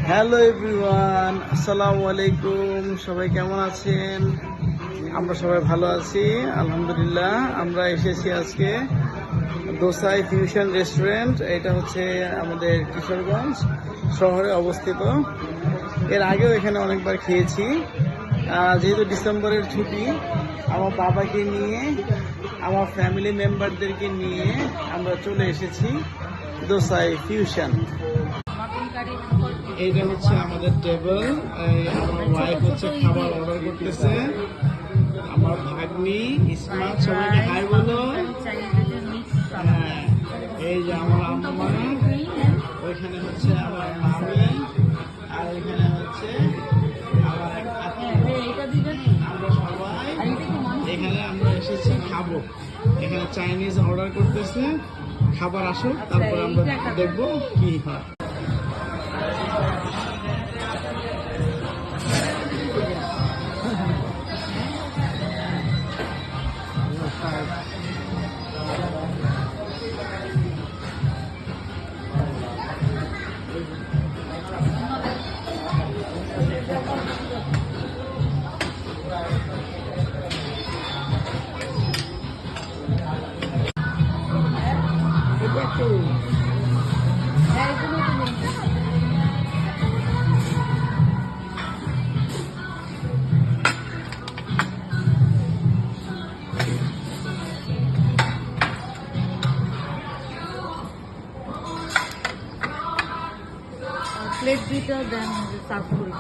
Hello everyone, আসসালামু আলাইকুম। সবাই কেমন আছেন? আমরা সবাই ভালো আছি আলহামদুলিল্লাহ। আমরা এসেছি আজকে দোসাই ফিউশন রেস্টুরেন্ট। এটা হচ্ছে আমাদের কিশোরগঞ্জ শহরে অবস্থিত। এর আগেও এখানে অনেকবার খেয়েছি। যেহেতু ডিসেম্বরের ছুটি, আমার বাবাকে নিয়ে, আমার ফ্যামিলি মেম্বারদেরকে নিয়ে আমরা চলে এসেছি দোসাই ফিউশন। এইটা হচ্ছে আমাদের টেবিল। আমার ওয়াইফ হচ্ছে খাবার অর্ডার করতেছে। আমার ভাগ্নি ইসমাত, সবাইকে হাই বলো। হ্যাঁ, এই যে আমার আম্মা, ওইখানে হচ্ছে আমার মামি, আর ওইখানে হচ্ছে আমার এক আত্মীয়। আমরা সবাই এখানে আমরা এসেছি খাবো। এখানে চাইনিজ অর্ডার করতেছে, খাবার আসুক, তারপরে আমরা দেখবো কি হয়। প্লেট দুইটা দেন সার্ভ করি।